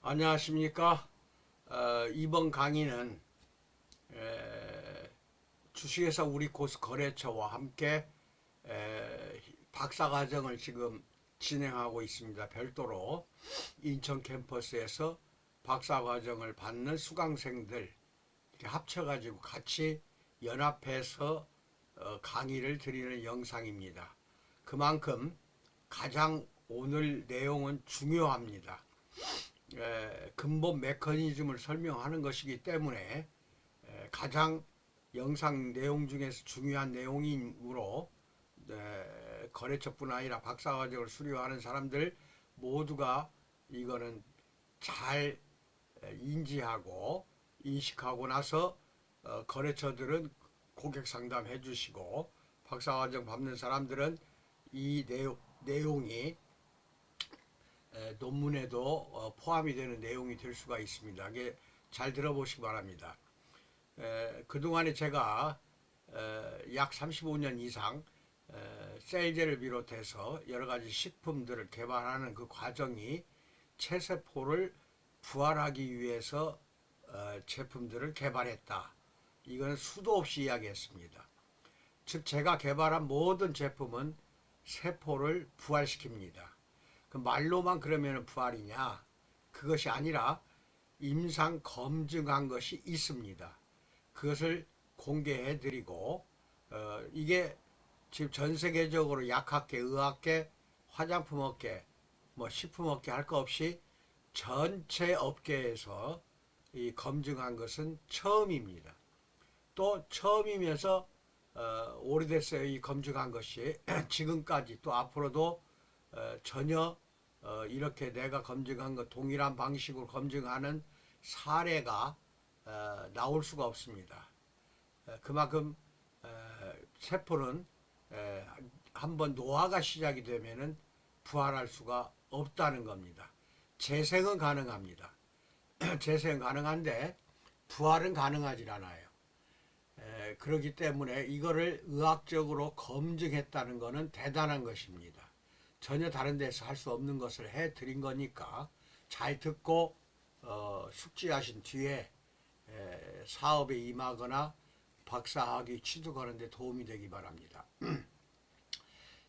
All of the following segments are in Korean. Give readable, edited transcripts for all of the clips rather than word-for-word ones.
안녕하십니까. 이번 강의는 주식회사 우리코스 거래처와 함께 박사과정을 지금 진행하고 있습니다. 별도로 인천 캠퍼스에서 박사과정을 받는 수강생들 이렇게 합쳐가지고 같이 연합해서 강의를 드리는 영상입니다. 그만큼 가장 오늘 내용은 중요합니다. 근본 메커니즘을 설명하는 것이기 때문에 가장 영상 내용 중에서 중요한 내용이므로 거래처뿐 아니라 박사과정을 수료하는 사람들 모두가 이거는 잘 인지하고 인식하고 나서 거래처들은 고객 상담해 주시고 박사과정 받는 사람들은 이 내용이 논문에도 포함이 되는 내용이 될 수가 있습니다. 이게 잘 들어보시기 바랍니다. 그동안에 제가 약 35년 이상 셀제를 비롯해서 여러 가지 식품들을 개발하는 그 과정이 체세포를 부활하기 위해서 제품들을 개발했다. 이건 수도 없이 이야기했습니다. 즉 제가 개발한 모든 제품은 세포를 부활시킵니다. 그 말로만 그러면 부활이냐? 그것이 아니라 임상 검증한 것이 있습니다. 그것을 공개해 드리고 이게 지금 전 세계적으로 약학계, 의학계, 화장품 업계, 뭐 식품 업계 할 거 없이 전체 업계에서 이 검증한 것은 처음입니다. 또 처음이면서 오래됐어요. 이 검증한 것이 지금까지 또 앞으로도 전혀 이렇게 내가 검증한 것 동일한 방식으로 검증하는 사례가 나올 수가 없습니다. 그만큼 세포는 한번 노화가 시작이 되면은 부활할 수가 없다는 겁니다. 재생은 가능합니다. 재생은 가능한데 부활은 가능하지 않아요. 그렇기 때문에 이거를 의학적으로 검증했다는 것은 대단한 것입니다. 전혀 다른 데서 할 수 없는 것을 해드린 거니까 잘 듣고 숙지하신 뒤에 사업에 임하거나 박사학위 취득하는 데 도움이 되기 바랍니다.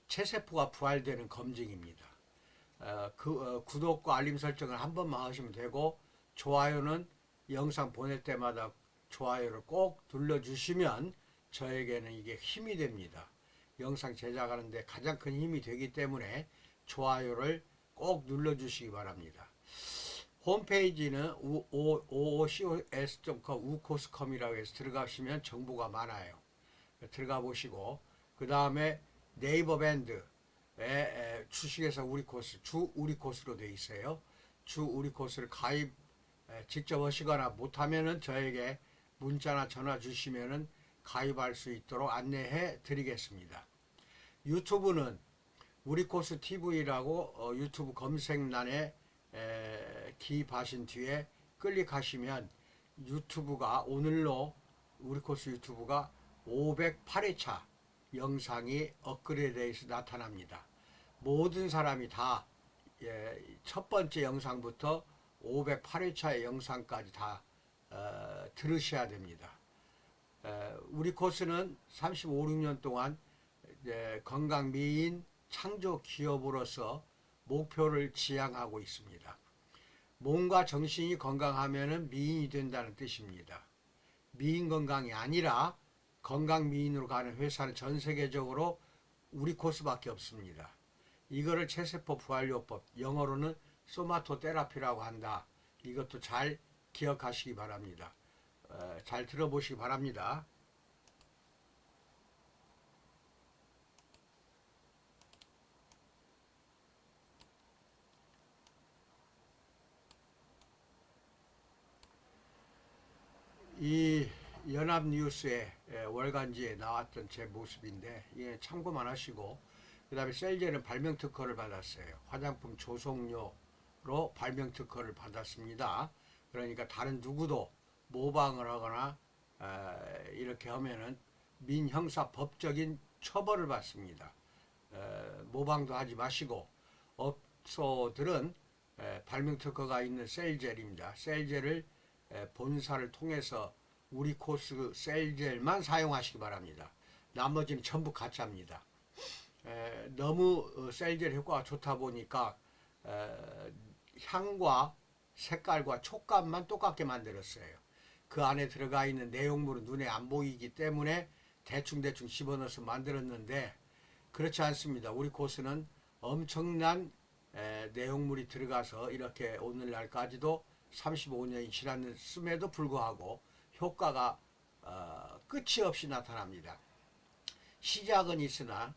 체세포가 부활되는 검증입니다. 구독과 알림 설정을 한 번만 하시면 되고 좋아요는 영상 보낼 때마다 좋아요를 꼭 눌러주시면 저에게는 이게 힘이 됩니다. 영상 제작하는데 가장 큰 힘이 되기 때문에 좋아요를 꼭 눌러주시기 바랍니다. 홈페이지는 oocos.com 우코스컴이라고 해서 들어가시면 정보가 많아요. 들어가 보시고 그 다음에 네이버 밴드에 주식회사 우리코스 주 우리코스로 되어 있어요. 주 우리코스를 가입 직접 하시거나 못하면은 저에게 문자나 전화 주시면은 가입할 수 있도록 안내해 드리겠습니다. 유튜브는 우리코스 TV라고 유튜브 검색란에 기입하신 뒤에 클릭하시면 유튜브가 오늘로 우리코스 유튜브가 508회차 영상이 업그레이드해서 나타납니다. 모든 사람이 다 첫 번째 영상부터 508회차의 영상까지 다 들으셔야 됩니다. 우리 코스는 35, 6년 동안 건강 미인 창조 기업으로서 목표를 지향하고 있습니다. 몸과 정신이 건강하면 미인이 된다는 뜻입니다. 미인 건강이 아니라 건강 미인으로 가는 회사는 전 세계적으로 우리 코스밖에 없습니다. 이거를 체세포 부활요법, 영어로는 소마토 테라피라고 한다. 이것도 잘 기억하시기 바랍니다. 잘 들어보시기 바랍니다. 이 연합뉴스에 월간지에 나왔던 제 모습인데 예, 참고만 하시고 그 다음에 셀제는 발명특허를 받았어요. 화장품 조성료로 발명특허를 받았습니다. 그러니까 다른 누구도 모방을 하거나 이렇게 하면은 민형사 법적인 처벌을 받습니다. 모방도 하지 마시고 업소들은 발명 특허가 있는 셀젤입니다. 셀젤을 본사를 통해서 우리 코스 셀젤만 사용하시기 바랍니다. 나머지는 전부 가짜입니다. 너무 셀젤 효과가 좋다 보니까 향과 색깔과 촉감만 똑같게 만들었어요. 그 안에 들어가 있는 내용물은 눈에 안 보이기 때문에 대충 집어넣어서 만들었는데 그렇지 않습니다. 우리 코스는 엄청난 내용물이 들어가서 이렇게 오늘날까지도 35년이 지났음에도 불구하고 효과가 끝이 없이 나타납니다. 시작은 있으나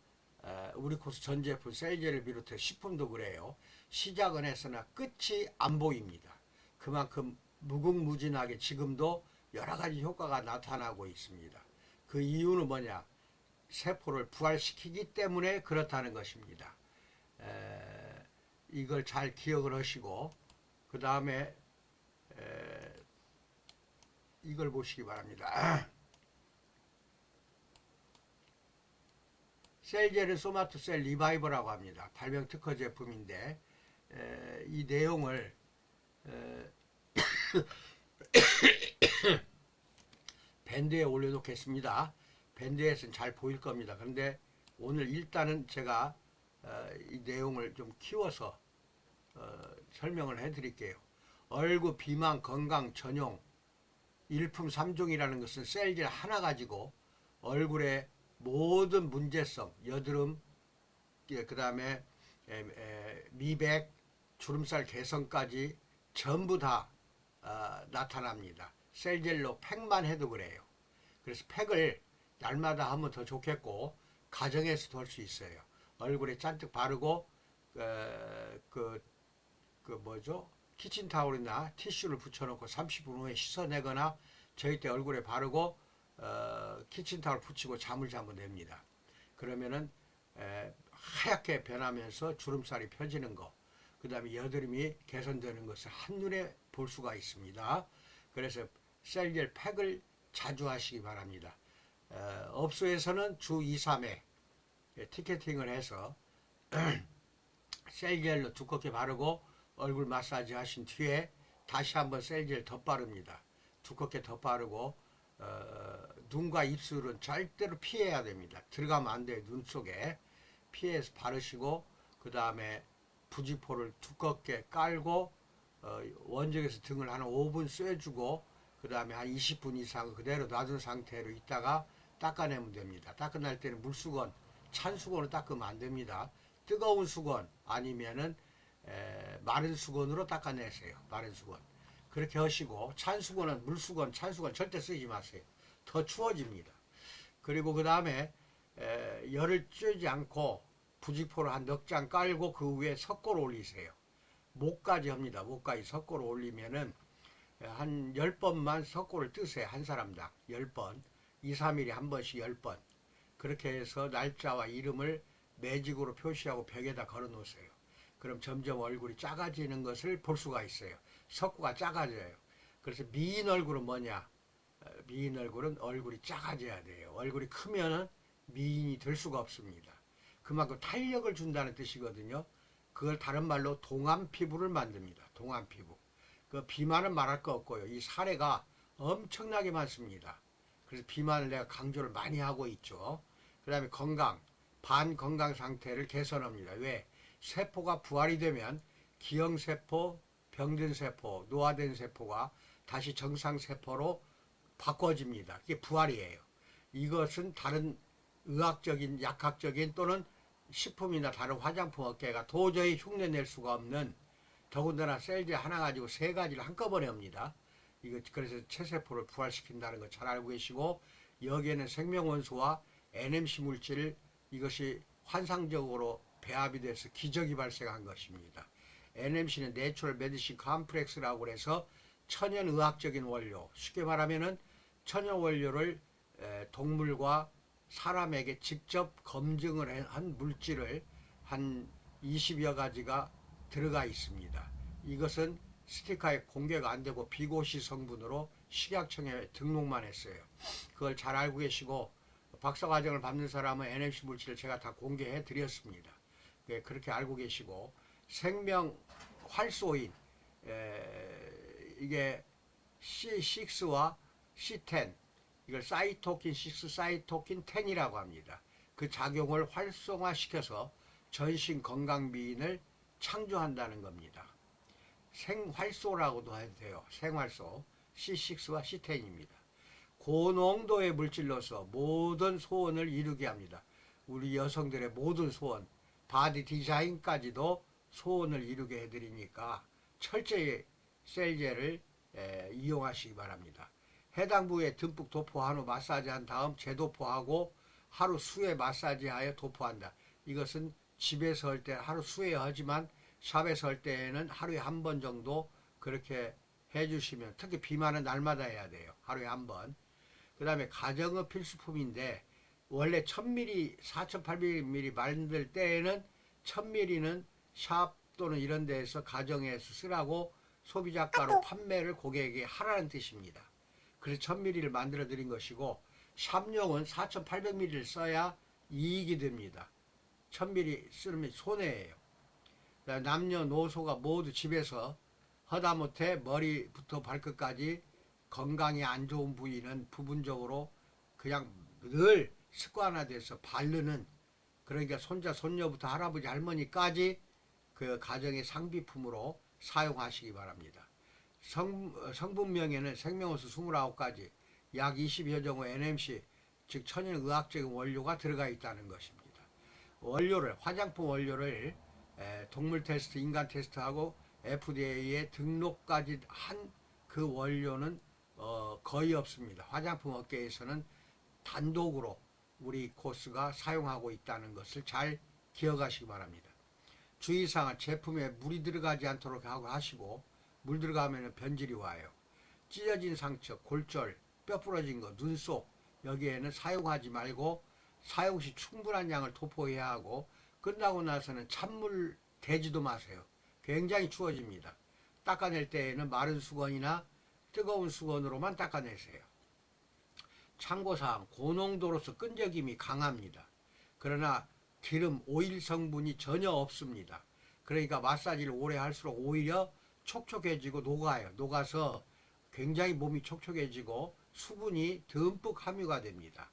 우리 코스 전 제품 셀젤을 비롯해 식품도 그래요. 시작은 했으나 끝이 안 보입니다. 그만큼 무궁무진하게 지금도 여러 가지 효과가 나타나고 있습니다. 그 이유는 뭐냐? 세포를 부활시키기 때문에 그렇다는 것입니다. 이걸 잘 기억을 하시고 그 다음에 이걸 보시기 바랍니다. 셀젤은 소마토셀 리바이버라고 합니다. 발명 특허 제품인데 이 내용을 밴드에 올려놓겠습니다. 밴드에서는 잘 보일 겁니다. 그런데 오늘 일단은 제가 이 내용을 좀 키워서 설명을 해드릴게요. 얼굴 비만 건강 전용 일품 3종이라는 것은 셀젤 하나 가지고 얼굴의 모든 문제성, 여드름, 그 다음에 미백, 주름살 개선까지 전부 다 나타납니다. 셀젤로 팩만 해도 그래요. 그래서 팩을 날마다 하면 더 좋겠고 가정에서도 할 수 있어요. 얼굴에 잔뜩 바르고 키친타올이나 티슈를 붙여놓고 30분 후에 씻어내거나 저희 때 얼굴에 바르고 키친타올 붙이고 잠을 자면 됩니다. 그러면은 하얗게 변하면서 주름살이 펴지는 거, 그 다음에 여드름이 개선되는 것을 한눈에 볼 수가 있습니다. 그래서 셀젤 팩을 자주 하시기 바랍니다. 업소에서는 주 2, 3회 티켓팅을 해서 셀젤로 두껍게 바르고 얼굴 마사지 하신 뒤에 다시 한번 셀젤 덧바릅니다. 두껍게 덧바르고 눈과 입술은 절대로 피해야 됩니다. 들어가면 안 돼요. 눈 속에 피해서 바르시고 그 다음에 부지포를 두껍게 깔고 원적에서 등을 한 5분 쐬주고 그 다음에 한 20분 이상 그대로 놔둔 상태로 있다가 닦아내면 됩니다. 닦아낼 때는 물수건, 찬 수건으로 닦으면 안 됩니다. 뜨거운 수건 아니면은 마른 수건으로 닦아내세요. 마른 수건. 그렇게 하시고 찬 수건은 물수건, 찬 수건 절대 쓰지 마세요. 더 추워집니다. 그리고 그 다음에 열을 쬐지 않고 부직포를 한 넉 장 깔고 그 위에 석고를 올리세요. 목까지 합니다. 목까지 석고를 올리면은 한 10번만 석고를 뜨세요. 한 사람당 10번. 2, 3일에 한 번씩 10번. 그렇게 해서 날짜와 이름을 매직으로 표시하고 벽에다 걸어 놓으세요. 그럼 점점 얼굴이 작아지는 것을 볼 수가 있어요. 석고가 작아져요. 그래서 미인 얼굴은 뭐냐? 미인 얼굴은 얼굴이 작아져야 돼요. 얼굴이 크면은 미인이 될 수가 없습니다. 그만큼 탄력을 준다는 뜻이거든요. 그걸 다른 말로 동안 피부를 만듭니다. 동안 피부. 그 비만은 말할 거 없고요. 이 사례가 엄청나게 많습니다. 그래서 비만을 내가 강조를 많이 하고 있죠. 그 다음에 건강, 반건강 상태를 개선합니다. 왜? 세포가 부활이 되면 기형세포, 병든 세포, 노화된 세포가 다시 정상세포로 바꿔집니다. 그게 부활이에요. 이것은 다른 의학적인, 약학적인 또는 식품이나 다른 화장품 업계가 도저히 흉내낼 수가 없는 더군다나 셀제 하나 가지고 세 가지를 한꺼번에 합니다. 이거 그래서 체세포를 부활시킨다는 거 잘 알고 계시고 여기에는 생명원소와 NMC 물질 이것이 환상적으로 배합이 돼서 기적이 발생한 것입니다. NMC는 내추럴 메디신 컴플렉스라고 해서 천연 의학적인 원료, 쉽게 말하면은 천연 원료를 동물과 사람에게 직접 검증을 한 물질을 한 20여 가지가 들어가 있습니다. 이것은 스티커에 공개가 안 되고 비고시 성분으로 식약청에 등록만 했어요. 그걸 잘 알고 계시고 박사과정을 받는 사람은 NMC 물질을 제가 다 공개해 드렸습니다. 그렇게 알고 계시고 생명 활소인 이게 C6와 C10 이걸 사이토킨 6, 사이토킨 10이라고 합니다. 그 작용을 활성화시켜서 전신 건강미인을 창조한다는 겁니다. 생활소라고도 해도 돼요. 생활소 C6와 C10입니다. 고농도의 물질로서 모든 소원을 이루게 합니다. 우리 여성들의 모든 소원, 바디 디자인까지도 소원을 이루게 해드리니까 철저히 셀제를 이용하시기 바랍니다. 해당 부위에 듬뿍 도포한 후 마사지한 다음 재도포하고 하루 수회 마사지하여 도포한다. 이것은 집에서 할 때 하루 수회 하지만 샵에서 할 때에는 하루에 한 번 정도 그렇게 해주시면, 특히 비만은 날마다 해야 돼요. 하루에 한 번. 그 다음에 가정의 필수품인데 원래 1000ml, 4800ml 만들 때에는 1000ml는 샵 또는 이런 데에서 가정에서 쓰라고 소비자가로 판매를 고객에게 하라는 뜻입니다. 그래서 1000ml를 만들어 드린 것이고, 샵용은 4800ml를 써야 이익이 됩니다. 1000ml 쓰면 손해예요. 남녀노소가 모두 집에서 하다못해 머리부터 발끝까지 건강이 안 좋은 부위는 부분적으로 그냥 늘 습관화돼서 바르는, 그러니까 손자 손녀부터 할아버지 할머니까지 그 가정의 상비품으로 사용하시기 바랍니다. 성분명에는 생명효소 29가지, 약 20여 종의 NMC, 즉 천연의학적인 원료가 들어가 있다는 것입니다. 원료를, 화장품 원료를 동물 테스트, 인간 테스트하고 FDA에 등록까지 한 그 원료는 거의 없습니다. 화장품 업계에서는 단독으로 우리 코스가 사용하고 있다는 것을 잘 기억하시기 바랍니다. 주의사항은 제품에 물이 들어가지 않도록 하시고, 물 들어가면 변질이 와요. 찢어진 상처, 골절, 뼈 부러진 거, 눈속, 여기에는 사용하지 말고 사용 시 충분한 양을 도포해야 하고, 끝나고 나서는 찬물 대지도 마세요. 굉장히 추워집니다. 닦아낼 때에는 마른 수건이나 뜨거운 수건으로만 닦아내세요. 참고사항, 고농도로서 끈적임이 강합니다. 그러나 기름, 오일 성분이 전혀 없습니다. 그러니까 마사지를 오래 할수록 오히려 촉촉해지고 녹아요. 녹아서 굉장히 몸이 촉촉해지고 수분이 듬뿍 함유가 됩니다.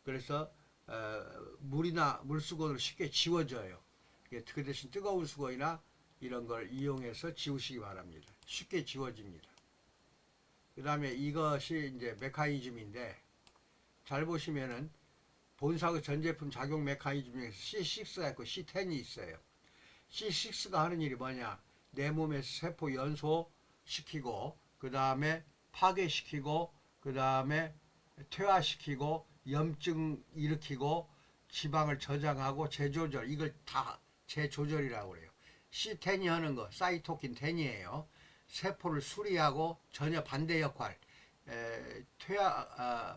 그래서 물이나 물수건으로 쉽게 지워져요. 그 대신 뜨거운 수건이나 이런 걸 이용해서 지우시기 바랍니다. 쉽게 지워집니다. 그 다음에 이것이 이제 메커니즘인데, 잘 보시면은 본사의 전 제품 작용 메커니즘 중에서 C6가 있고 C10이 있어요. C6가 하는 일이 뭐냐? 내 몸에서 세포 연소시키고, 그 다음에 파괴시키고, 그 다음에 퇴화시키고, 염증 일으키고, 지방을 저장하고 재조절, 이걸 다 재조절이라고 그래요. C10이 하는 거, 사이토킨 10이에요. 세포를 수리하고 전혀 반대 역할,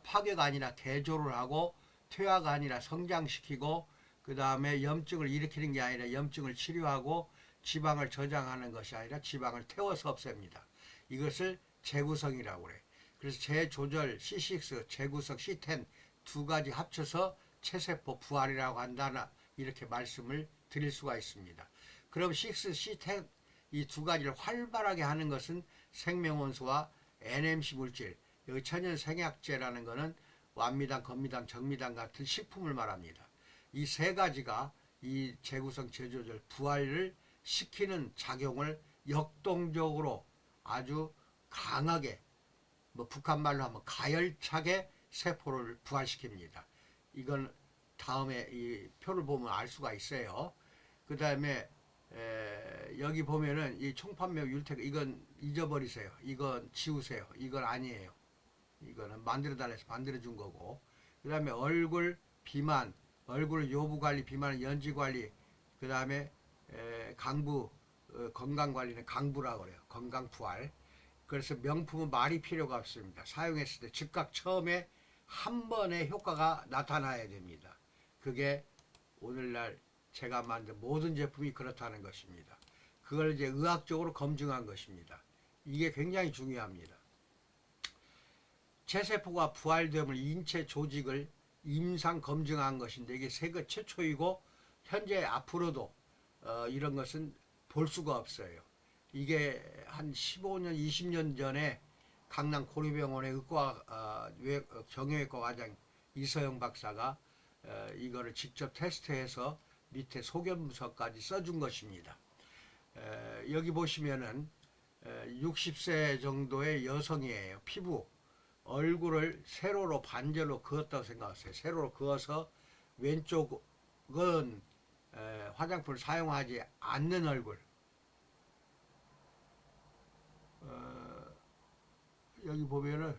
파괴가 아니라 개조를 하고, 퇴화가 아니라 성장시키고, 그 다음에 염증을 일으키는 게 아니라 염증을 치료하고, 지방을 저장하는 것이 아니라 지방을 태워서 없앱니다. 이것을 재구성이라고 그래요. 그래서 재조절 C6, 재구성 C10 두 가지 합쳐서 체세포 부활이라고 한다, 이렇게 말씀을 드릴 수가 있습니다. 그럼 6, C10 이 두 가지를 활발하게 하는 것은 생명원소와 NMC 물질, 여기 천연생약제라는 것은 완미당, 건미당, 정미당 같은 식품을 말합니다. 이 세 가지가 이 재구성, 재조절, 부활을 시키는 작용을 역동적으로 아주 강하게, 뭐 북한 말로 하면 가열차게 세포를 부활시킵니다. 이건 다음에 이 표를 보면 알 수가 있어요. 그 다음에 여기 보면은 이 총판매 율택, 이건 잊어버리세요. 이건 지우세요. 이건 아니에요. 이거는 만들어달라서 만들어준 거고, 그 다음에 얼굴 비만, 얼굴 요부관리, 비만은 연지관리, 그 다음에 강부, 건강관리는 강부라고 그래요. 건강부활. 그래서 명품은 말이 필요가 없습니다. 사용했을 때 즉각 처음에 한 번의 효과가 나타나야 됩니다. 그게 오늘날 제가 만든 모든 제품이 그렇다는 것입니다. 그걸 이제 의학적으로 검증한 것입니다. 이게 굉장히 중요합니다. 체세포가 부활됨을 인체 조직을 임상 검증한 것인데, 이게 세계 최초이고 현재 앞으로도 이런 것은 볼 수가 없어요. 이게 한 15년, 20년 전에 강남 고려병원의 경영외과 과장 이서영 박사가 이거를 직접 테스트해서 밑에 소견서까지 써준 것입니다. 여기 보시면은 60세 정도의 여성이에요. 피부, 얼굴을 세로로 반절로 그었다고 생각하세요. 세로로 그어서 왼쪽은 화장품을 사용하지 않는 얼굴. 여기 보면은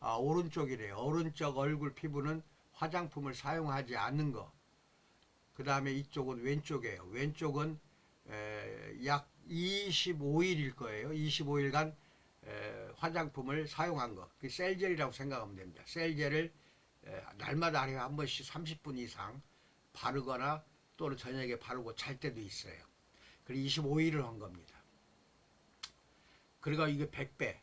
오른쪽이래요. 오른쪽 얼굴 피부는 화장품을 사용하지 않는 거. 그 다음에 이쪽은 왼쪽이에요. 왼쪽은 약 25일일 거예요. 25일간 화장품을 사용한 거. 그 셀젤이라고 생각하면 됩니다. 셀젤을 날마다 하루에 한 번씩 30분 이상 바르거나 또는 저녁에 바르고 잘 때도 있어요. 그리고 25일을 한 겁니다. 그리고 이게 100배.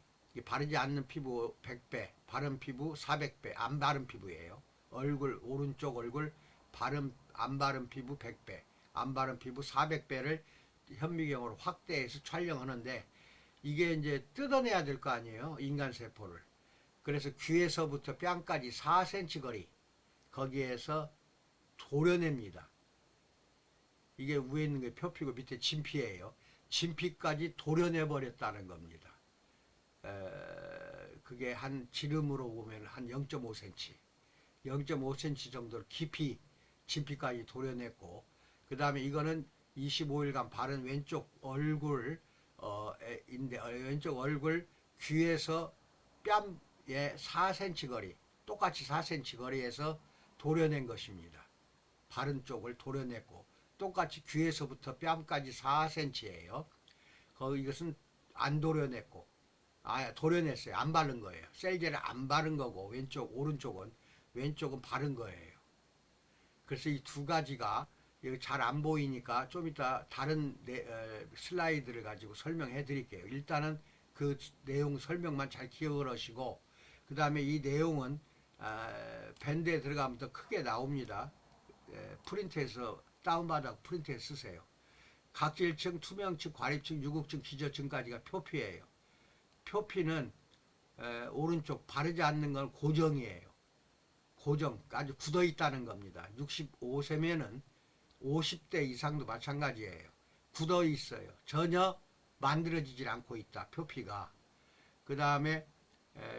바르지 않는 피부 100배, 바른 피부 400배, 안 바른 피부예요. 오른쪽 얼굴 안 바른 피부 100배, 안 바른 피부 400배를 현미경으로 확대해서 촬영하는데 이게 이제 뜯어내야 될 거 아니에요. 인간 세포를. 그래서 귀에서부터 뺨까지 4cm 거리 거기에서 도려냅니다. 이게 위에 있는 게 표피고 밑에 진피예요. 진피까지 도려내버렸다는 겁니다. 그게 한 지름으로 보면 한 0.5cm, 0.5cm 정도를 깊이 진피까지 도려냈고, 그 다음에 이거는 25일간 바른 왼쪽 얼굴 왼쪽 얼굴 귀에서 뺨에 4cm 거리, 똑같이 4cm 거리에서 도려낸 것입니다. 바른 쪽을 도려냈고 똑같이 귀에서부터 뺨까지 4cm예요. 이것은 안 도려냈고, 도려냈어요. 안 바른 거예요. 셀젤을 안 바른 거고 왼쪽은 바른 거예요. 그래서 이 두 가지가 잘 안 보이니까 좀 이따 다른 슬라이드를 가지고 설명해 드릴게요. 일단은 그 내용 설명만 잘 기억을 하시고, 그 다음에 이 내용은 밴드에 들어가면 더 크게 나옵니다. 프린트해서 다운받아 프린트해서 쓰세요. 각질층, 투명층, 과립층, 유국층, 기저층까지가 표피예요. 표피는 오른쪽 바르지 않는 건 고정이에요. 고정, 아주 굳어 있다는 겁니다. 65세면은 50대 이상도 마찬가지예요. 굳어 있어요. 전혀 만들어지질 않고 있다. 표피가. 그 다음에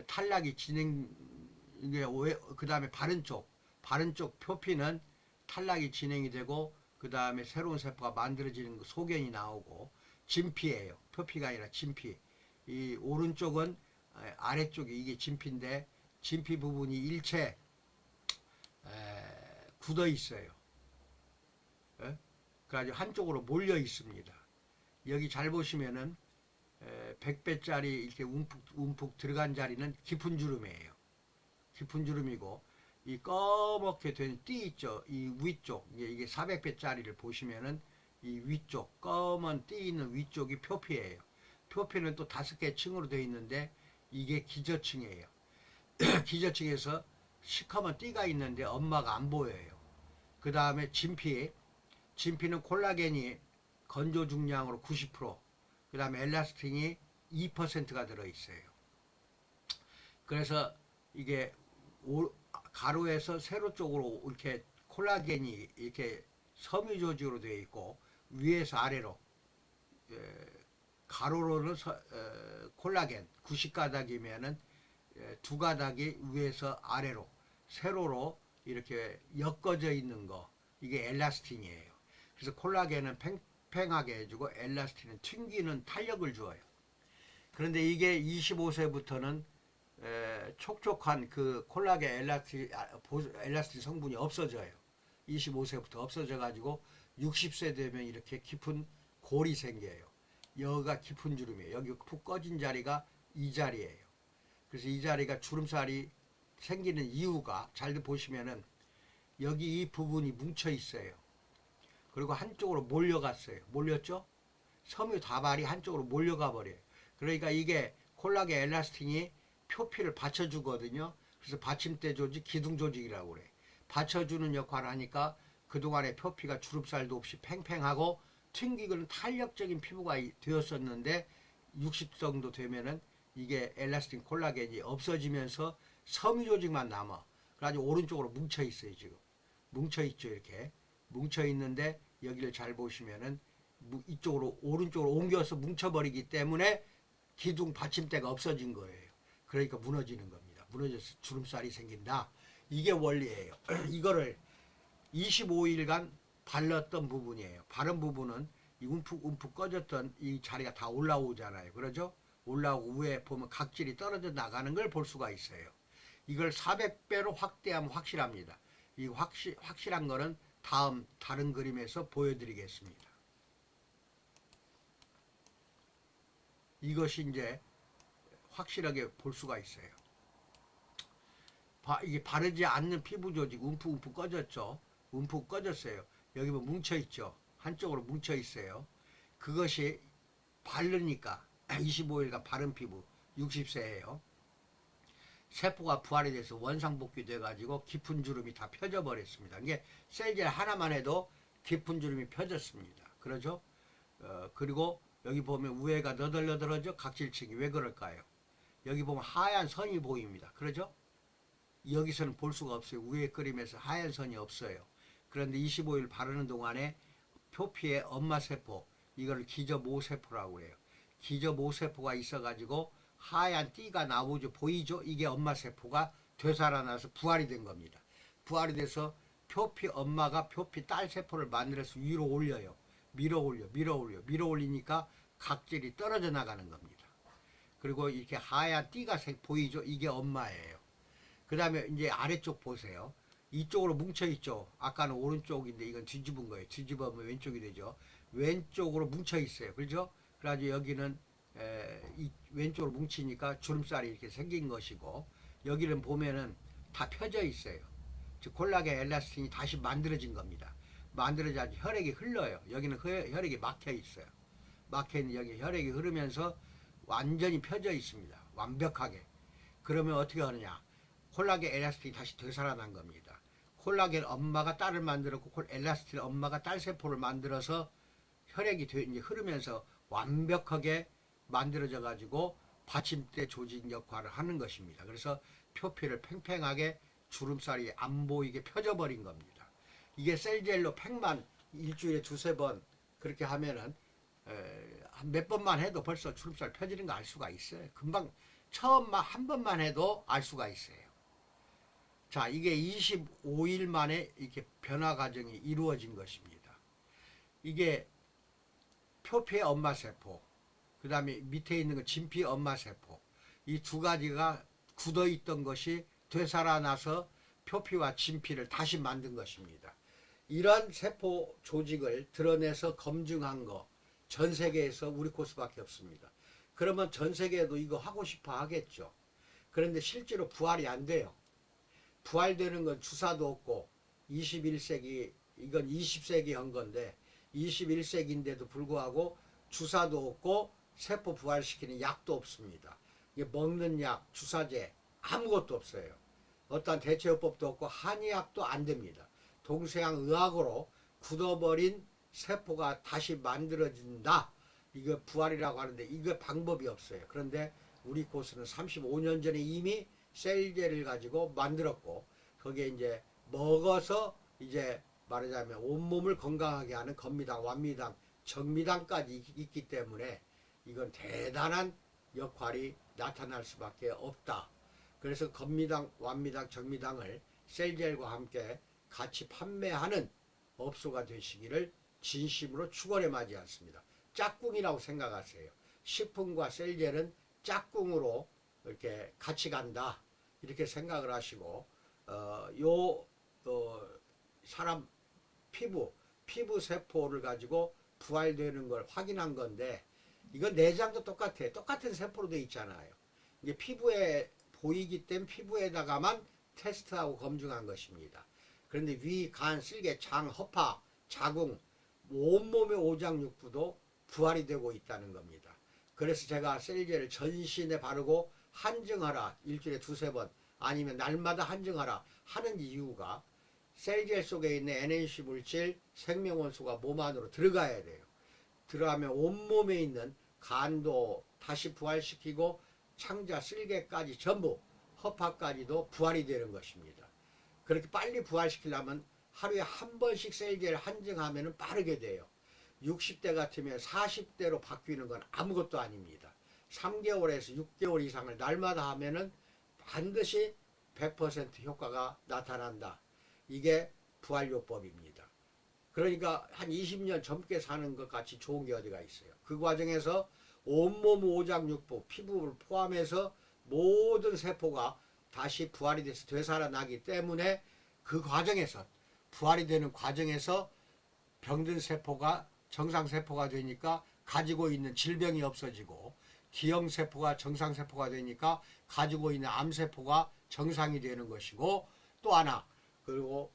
탈락이 그 다음에 바른 쪽 표피는 탈락이 진행이 되고, 그 다음에 새로운 세포가 만들어지는 거 소견이 나오고, 진피예요. 표피가 아니라 진피. 이 오른쪽은 아래쪽이 이게 진피인데 진피 부분이 일체 굳어 있어요. 그래가지고 한쪽으로 몰려 있습니다. 여기 잘 보시면은 100배짜리 이렇게 움푹 들어간 자리는 깊은 주름이에요. 깊은 주름이고, 이 꺼멓게 된 띠 있죠. 이 위쪽, 이게 400배짜리를 보시면은 이 위쪽, 검은 띠 있는 위쪽이 표피예요. 표피는 또 5개 층으로 되어 있는데 이게 기저층이에요. 기저층에서 시커먼 띠가 있는데 엄마가 안 보여요. 그 다음에 진피는 콜라겐이 건조 중량으로 90%, 그 다음에 엘라스틴이 2%가 들어있어요. 그래서 이게 가로에서 세로 쪽으로 이렇게 콜라겐이 이렇게 섬유 조직으로 되어 있고, 위에서 아래로 가로로는 콜라겐 90가닥이면은 2가닥이 위에서 아래로 세로로 이렇게 엮어져 있는 거, 이게 엘라스틴이에요. 그래서 콜라겐은 팽팽하게 해주고 엘라스틴은 튕기는 탄력을 주어요. 그런데 이게 25세부터는 촉촉한 그 콜라겐 엘라스틴 성분이 없어져요. 25세부터 없어져 가지고 60세 되면 이렇게 깊은 골이 생겨요. 여기가 깊은 주름이에요. 여기 푹 꺼진 자리가 이 자리예요. 그래서 이 자리가 주름살이 생기는 이유가 잘 보시면은 여기 이 부분이 뭉쳐 있어요. 그리고 한쪽으로 몰려갔어요. 몰렸죠? 섬유 다발이 한쪽으로 몰려가 버려요. 그러니까 이게 콜라겐 엘라스틴이 표피를 받쳐주거든요. 그래서 받침대 조직, 기둥 조직이라고 그래. 받쳐주는 역할을 하니까 그동안의 표피가 주름살도 없이 팽팽하고 튕기고는 탄력적인 피부가 되었었는데 60 정도 되면은 이게 엘라스틴 콜라겐이 없어지면서 섬유 조직만 남아. 그래가지고 오른쪽으로 뭉쳐 있어요. 지금 뭉쳐 있죠. 이렇게 뭉쳐 있는데 여기를 잘 보시면은 이쪽으로 오른쪽으로 옮겨서 뭉쳐버리기 때문에 기둥 받침대가 없어진 거예요. 그러니까 무너지는 겁니다. 무너져서 주름살이 생긴다. 이게 원리예요. 이거를 25일간 발랐던 부분이에요. 바른 부분은 이 움푹 꺼졌던 이 자리가 다 올라오잖아요. 그러죠? 올라오고 위에 보면 각질이 떨어져 나가는 걸 볼 수가 있어요. 이걸 400배로 확대하면 확실합니다. 이 확실한 거는 다른 그림에서 보여드리겠습니다. 이것이 이제 확실하게 볼 수가 있어요. 이게 바르지 않는 피부 조직 움푹 꺼졌죠. 움푹 꺼졌어요. 여기 보면 뭉쳐 있죠. 한쪽으로 뭉쳐 있어요. 그것이 바르니까 25일간 바른 피부 60세예요. 세포가 부활이 돼서 원상복귀 돼가지고 깊은 주름이 다 펴져 버렸습니다. 이게 셀젤 하나만 해도 깊은 주름이 펴졌습니다. 그러죠? 그리고 여기 보면 위에가 너덜너덜하죠? 각질층이 왜 그럴까요? 여기 보면 하얀 선이 보입니다. 그러죠? 여기서는 볼 수가 없어요. 위에 그림에서 하얀 선이 없어요. 그런데 25일 바르는 동안에 표피의 엄마세포, 이거를 기저모세포라고 해요. 기저모세포가 있어가지고 하얀 띠가 나오죠. 보이죠? 이게 엄마세포가 되살아나서 부활이 된 겁니다. 부활이 돼서 표피 엄마가 표피 딸 세포를 만들어서 위로 올려요. 밀어 올리니까 각질이 떨어져 나가는 겁니다. 그리고 이렇게 하얀 띠가 보이죠? 이게 엄마예요. 그 다음에 이제 아래쪽 보세요. 이쪽으로 뭉쳐 있죠. 아까는 오른쪽인데 이건 뒤집은 거예요. 뒤집으면 왼쪽이 되죠. 왼쪽으로 뭉쳐 있어요. 그렇죠? 그래가지고 여기는 이 왼쪽으로 뭉치니까 주름살이 이렇게 생긴 것이고, 여기는 보면은 다 펴져 있어요. 즉 콜라겐 엘라스틴이 다시 만들어진 겁니다. 만들어져 혈액이 흘러요. 여기는 혈액이 막혀 있어요. 막혀 있는 여기 혈액이 흐르면서 완전히 펴져 있습니다. 완벽하게. 그러면 어떻게 하느냐? 콜라겐 엘라스틴이 다시 되살아난 겁니다. 콜라겐 엄마가 딸을 만들었고 엘라스틴 엄마가 딸 세포를 만들어서 혈액이 이제 흐르면서 완벽하게 만들어져 가지고 받침대 조직 역할을 하는 것입니다. 그래서 표피를 팽팽하게 주름살이 안 보이게 펴져 버린 겁니다. 이게 셀젤로 팩만 일주일에 2-3번 그렇게 하면은 몇 번만 해도 벌써 주름살 펴지는 거 알 수가 있어요. 금방 처음만 한 번만 해도 알 수가 있어요. 자, 이게 25일 만에 이렇게 변화 과정이 이루어진 것입니다. 이게 표피의 엄마세포, 그 다음에 밑에 있는 건 진피 엄마세포, 이 두 가지가 굳어 있던 것이 되살아나서 표피와 진피를 다시 만든 것입니다. 이런 세포 조직을 드러내서 검증한 거 전 세계에서 우리 코스밖에 없습니다. 그러면 전 세계에도 이거 하고 싶어 하겠죠. 그런데 실제로 부활이 안 돼요. 부활되는 건 주사도 없고 21세기, 이건 20세기 한 건데 21세기인데도 불구하고 주사도 없고 세포 부활시키는 약도 없습니다. 이게 먹는 약, 주사제 아무것도 없어요. 어떠한 대체요법도 없고 한의학도 안 됩니다. 동서양 의학으로 굳어버린 세포가 다시 만들어진다. 이거 부활이라고 하는데 이거 방법이 없어요. 그런데 우리 코스는 35년 전에 이미 셀제를 가지고 만들었고, 거기에 이제 먹어서 이제 말하자면 온몸을 건강하게 하는 건미당, 완미당, 정미당까지 있기 때문에 이건 대단한 역할이 나타날 수밖에 없다. 그래서 건미당, 완미당, 정미당을 셀젤과 함께 같이 판매하는 업소가 되시기를 진심으로 축원해 마지 않습니다. 짝꿍이라고 생각하세요. 식품과 셀젤은 짝꿍으로 이렇게 같이 간다, 이렇게 생각을 하시고, 사람 피부 세포를 가지고 부활되는 걸 확인한 건데, 이건 내장도 똑같아. 똑같은 세포로 되어 있잖아요. 이게 피부에 보이기 때문에 피부에다가만 테스트하고 검증한 것입니다. 그런데 위, 간, 쓸개, 장, 허파, 자궁, 온몸의 오장육부도 부활이 되고 있다는 겁니다. 그래서 제가 셀제를 전신에 바르고 한증하라, 일주일에 2-3번 아니면 날마다 한증하라 하는 이유가 셀젤 속에 있는 NNC 물질, 생명원소가 몸 안으로 들어가야 돼요. 들어가면 온몸에 있는 간도 다시 부활시키고 창자 쓸개까지 전부 허파까지도 부활이 되는 것입니다. 그렇게 빨리 부활시키려면 하루에 한 번씩 셀제를 한증하면 빠르게 돼요. 60대 같으면 40대로 바뀌는 건 아무것도 아닙니다. 3개월에서 6개월 이상을 날마다 하면은 반드시 100% 효과가 나타난다. 이게 부활요법입니다. 그러니까 한 20년 젊게 사는 것 같이 좋은 게 어디가 있어요. 그 과정에서 온몸 오장육부, 피부를 포함해서 모든 세포가 다시 부활이 돼서 되살아나기 때문에 그 과정에서 부활이 되는 과정에서 병든 세포가 정상세포가 되니까 가지고 있는 질병이 없어지고 T형세포가 정상세포가 되니까 가지고 있는 암세포가 정상이 되는 것이고 또 하나 그리고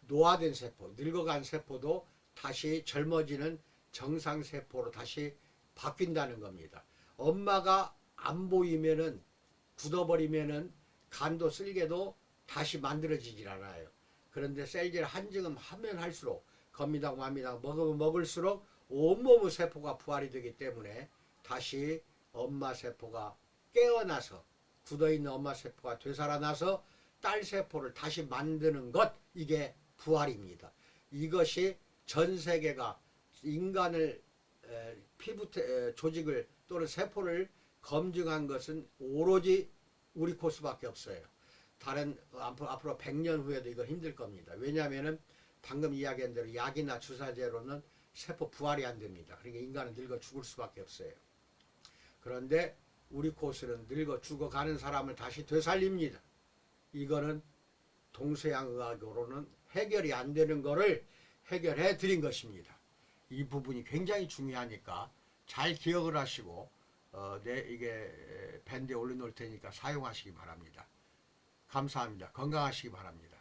노화된 세포, 늙어간 세포도 다시 젊어지는 정상세포로 다시 바뀐다는 겁니다. 엄마가 안 보이면은 굳어버리면은 간도 쓸개도 다시 만들어지질 않아요. 그런데 셀제를 한증음 하면 할수록 겁니다 맙니다 먹으면 먹을수록 온몸의 세포가 부활이 되기 때문에 다시 엄마 세포가 깨어나서 굳어있는 엄마 세포가 되살아나서 딸 세포를 다시 만드는 것, 이게 부활입니다. 이것이 전 세계가 인간을 피부 조직을 또는 세포를 검증한 것은 오로지 우리 코스밖에 없어요. 다른 앞으로 100년 후에도 이건 힘들 겁니다. 왜냐하면 방금 이야기한 대로 약이나 주사제로는 세포 부활이 안 됩니다. 그러니까 인간은 늙어 죽을 수밖에 없어요. 그런데 우리 코스는 늙어 죽어가는 사람을 다시 되살립니다. 이거는 동서양 의학으로는 해결이 안 되는 거를 해결해 드린 것입니다. 이 부분이 굉장히 중요하니까 잘 기억을 하시고 이게 밴드에 올려놓을 테니까 사용하시기 바랍니다. 감사합니다. 건강하시기 바랍니다.